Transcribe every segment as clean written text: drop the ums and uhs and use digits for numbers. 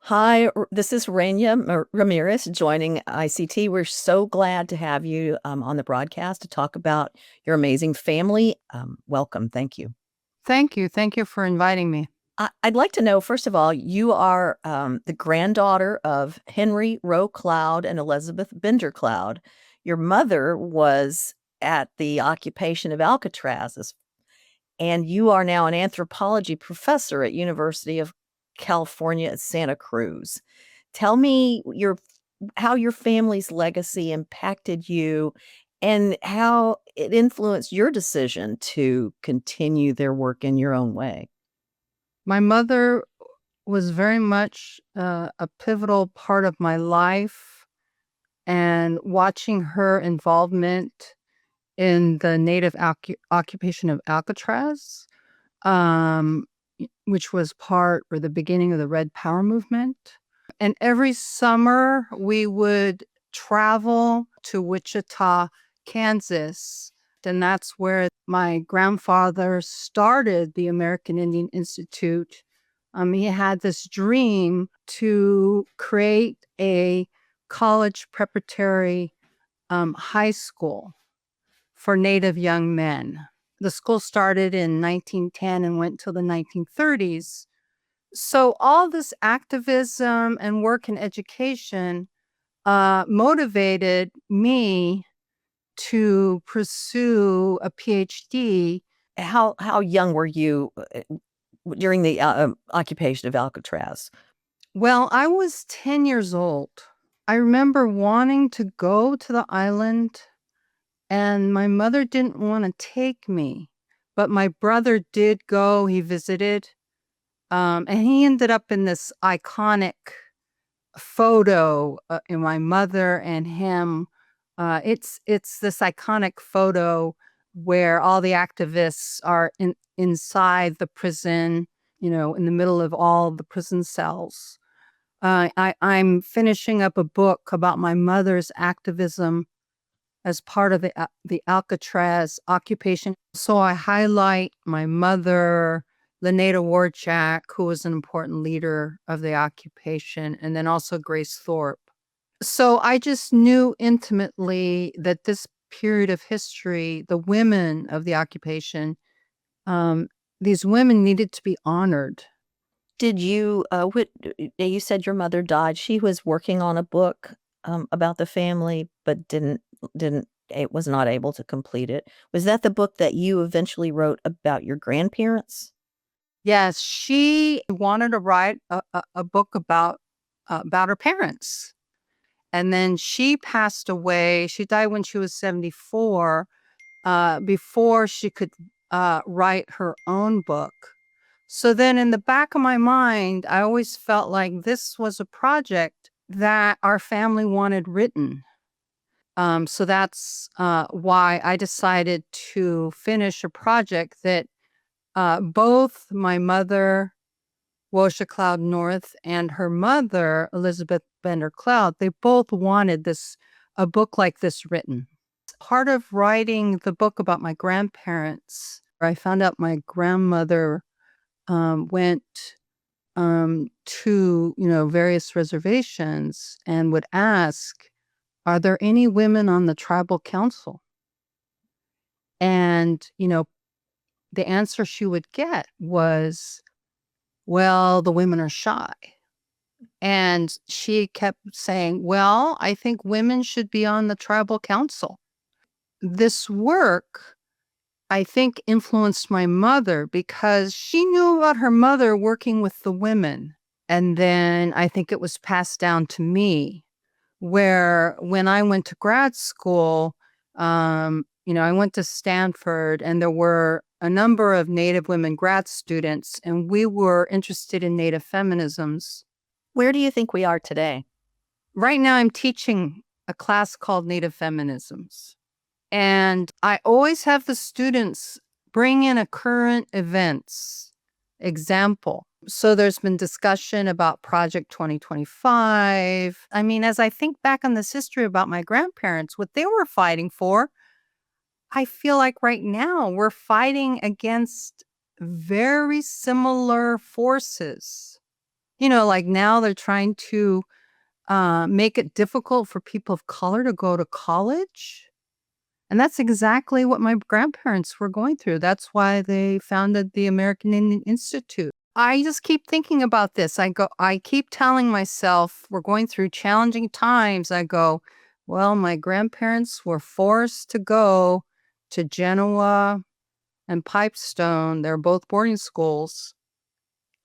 Hi, this is Reyna Ramirez joining ICT. We're so glad to have you on the broadcast to talk about your amazing family. Welcome. Thank you. Thank you. Thank you for inviting me. I'd like to know, first of all, you are the granddaughter of Henry Rowe Cloud and Elizabeth Bender Cloud. Your mother was at the occupation of Alcatraz, and you are now an anthropology professor at University of California at Santa Cruz. Tell me how your family's legacy impacted you and how it influenced your decision to continue their work in your own way. My mother was very much a pivotal part of my life, and watching her involvement in the native occupation of Alcatraz, um, which was part or the beginning of the Red Power movement. And every summer we would travel to Wichita, Kansas. And that's where my grandfather started the American Indian Institute. He had this dream to create a college preparatory high school for Native young men. The school started in 1910 and went till the 1930s. So all this activism and work in education motivated me to pursue a PhD. How young were you during the occupation of Alcatraz? Well, I was 10 years old. I remember wanting to go to the island, and my mother didn't want to take me, but my brother did go. He visited, and he ended up in this iconic photo in my mother and him. It's this iconic photo where all the activists are inside the prison, in the middle of all the prison cells. I'm finishing up a book about my mother's activism as part of the Alcatraz occupation. So I highlight my mother, Lynetta Warjack, who was an important leader of the occupation, and then also Grace Thorpe. So I just knew intimately that this period of history, the women of the occupation, um, these women needed to be honored. Did you you said your mother died. She was working on a book about the family, but didn't it was not able to complete it. Was that the book that you eventually wrote about your grandparents? Yes, she wanted to write a book about her parents. And then she passed away. She died when she was 74, before she could write her own book. So then in the back of my mind, I always felt like this was a project that our family wanted written. So that's why I decided to finish a project that both my mother, Wosha Cloud North, and her mother, Elizabeth Bender Cloud, they both wanted a book like this written. Part of writing the book about my grandparents, I found out my grandmother went to various reservations and would ask, "Are there any women on the tribal council?" And the answer she would get was, "Well, the women are shy." And she kept saying, "Well, I think women should be on the tribal council." This work, I think, influenced my mother because she knew about her mother working with the women. And then I think it was passed down to me, where when I went to grad school, I went to Stanford, and there were a number of Native women grad students, and we were interested in Native feminisms. Where do you think we are today? Right now, I'm teaching a class called Native Feminisms. And I always have the students bring in a current events example. So there's been discussion about Project 2025. I mean, as I think back on this history about my grandparents, what they were fighting for, I feel like right now we're fighting against very similar forces. Like now they're trying to make it difficult for people of color to go to college. And that's exactly what my grandparents were going through. That's why they founded the American Indian Institute. I just keep thinking about this. I keep telling myself we're going through challenging times. I go, well, my grandparents were forced to go to Genoa and Pipestone. They're both boarding schools.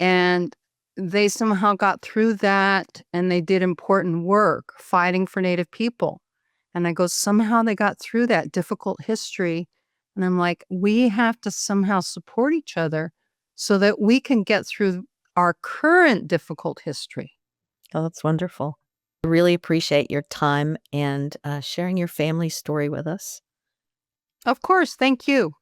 And they somehow got through that, and they did important work fighting for Native people. And I go, somehow they got through that difficult history. And I'm like, we have to somehow support each other so that we can get through our current difficult history. Oh, that's wonderful. I really appreciate your time and sharing your family story with us. Of course. Thank you.